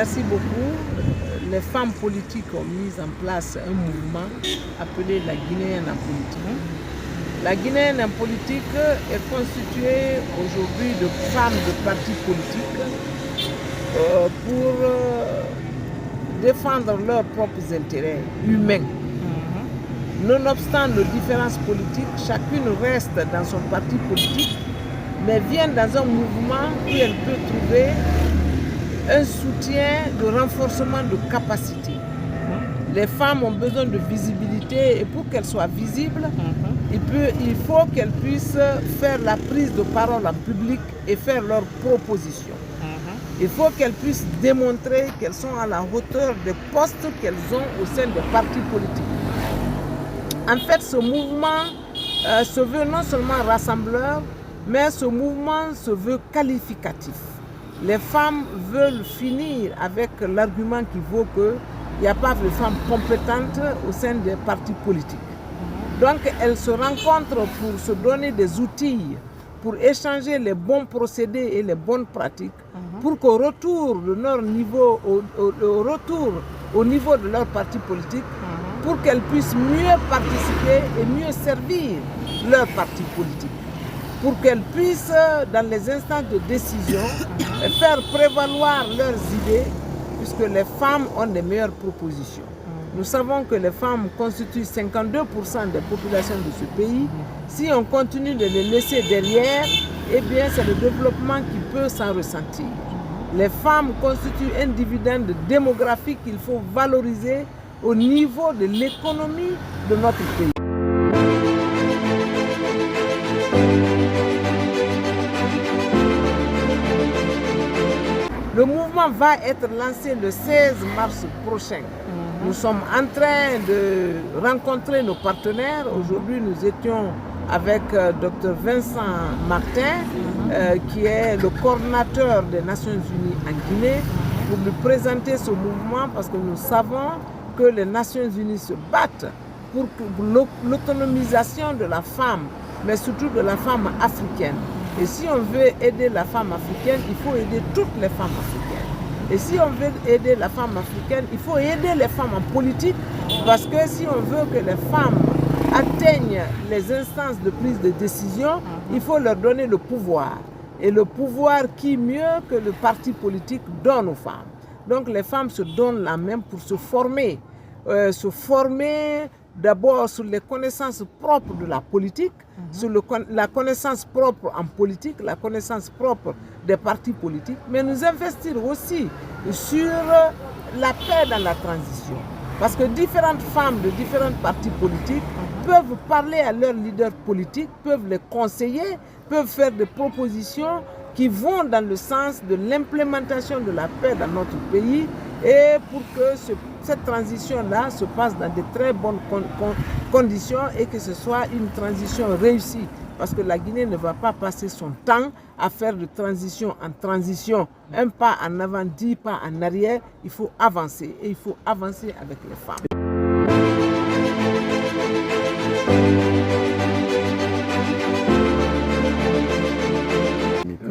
Merci beaucoup. Les femmes politiques ont mis en place un mouvement appelé la Guinéenne en politique. La Guinéenne en politique est constituée aujourd'hui de femmes de partis politiques pour défendre leurs propres intérêts humains. Nonobstant nos différences politiques, chacune reste dans son parti politique, mais vient dans un mouvement où elle peut trouver un soutien de renforcement de capacité. Les femmes ont besoin de visibilité et pour qu'elles soient visibles, il faut qu'elles puissent faire la prise de parole en public et faire leurs propositions. Il faut qu'elles puissent démontrer qu'elles sont à la hauteur des postes qu'elles ont au sein des partis politiques. En fait, ce mouvement se veut non seulement rassembleur, mais ce mouvement se veut qualificatif. Les femmes veulent finir avec l'argument qui vaut qu'il n'y a pas de femmes compétentes au sein des partis politiques. Donc elles se rencontrent pour se donner des outils, pour échanger les bons procédés et les bonnes pratiques, pour qu'au retour de leur niveau, au niveau de leur parti politique, pour qu'elles puissent mieux participer et mieux servir leur parti politique, pour qu'elles puissent, dans les instances de décision, faire prévaloir leurs idées, puisque les femmes ont les meilleures propositions. Nous savons que les femmes constituent 52% des populations de ce pays. Si on continue de les laisser derrière, eh bien c'est le développement qui peut s'en ressentir. Les femmes constituent un dividende démographique qu'il faut valoriser au niveau de l'économie de notre pays. Le mouvement va être lancé le 16 mars prochain. Nous sommes en train de rencontrer nos partenaires. Aujourd'hui, nous étions avec Dr Vincent Martin, qui est le coordinateur des Nations Unies en Guinée, pour lui présenter ce mouvement parce que nous savons que les Nations Unies se battent pour l'autonomisation de la femme, mais surtout de la femme africaine. Et si on veut aider la femme africaine, il faut aider toutes les femmes africaines. Et si on veut aider la femme africaine, il faut aider les femmes en politique, parce que si on veut que les femmes atteignent les instances de prise de décision, il faut leur donner le pouvoir. Et le pouvoir qui mieux que le parti politique donne aux femmes. Donc les femmes se donnent la main pour se former d'abord sur les connaissances propres de la politique, sur la connaissance propre en politique, la connaissance propre des partis politiques, mais nous investir aussi sur la paix dans la transition. Parce que différentes femmes de différents partis politiques peuvent parler à leurs leaders politiques, peuvent les conseiller, peuvent faire des propositions qui vont dans le sens de l'implémentation de la paix dans notre pays et pour que cette transition-là se passe dans de très bonnes conditions et que ce soit une transition réussie. Parce que la Guinée ne va pas passer son temps à faire de transition en transition, un pas en avant, 10 pas en arrière. Il faut avancer et il faut avancer avec les femmes.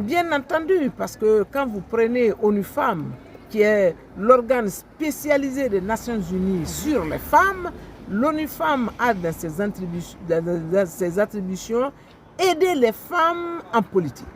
Bien entendu, parce que quand vous prenez ONU Femmes, qui est l'organe spécialisé des Nations Unies sur les femmes, l'ONU Femmes a dans ses attributions aider les femmes en politique.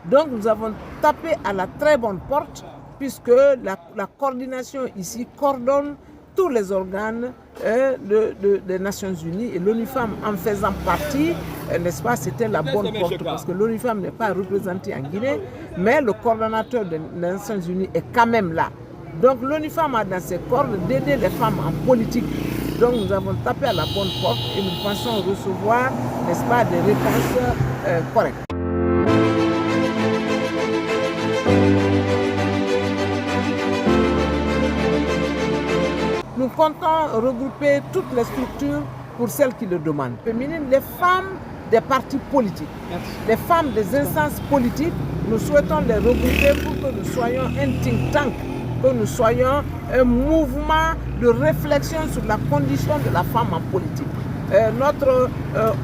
Donc nous avons tapé à la très bonne porte, puisque la coordination ici coordonne tous les organes des Nations Unies et l'ONU Femmes en faisant partie, n'est-ce pas, c'était la bonne porte parce que l'ONU Femmes n'est pas représentée en Guinée, mais le coordonnateur des Nations Unies est quand même là. Donc l'ONU Femmes a dans ses cordes d'aider les femmes en politique. Donc nous avons tapé à la bonne porte et nous pensons recevoir, n'est-ce pas, des réponses correctes. Nous comptons regrouper toutes les structures pour celles qui le demandent. Féminines, les femmes des partis politiques, les femmes des instances politiques, nous souhaitons les regrouper pour que nous soyons un think tank, que nous soyons un mouvement de réflexion sur la condition de la femme en politique. Notre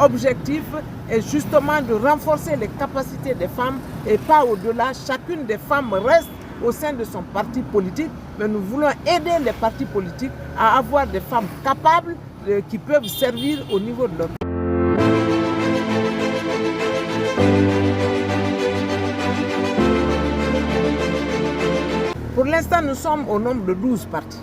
objectif est justement de renforcer les capacités des femmes et pas au-delà. Chacune des femmes reste au sein de son parti politique mais nous voulons aider les partis politiques à avoir des femmes capables qui peuvent servir au niveau de leur pays. Pour l'instant, nous sommes au nombre de 12 partis.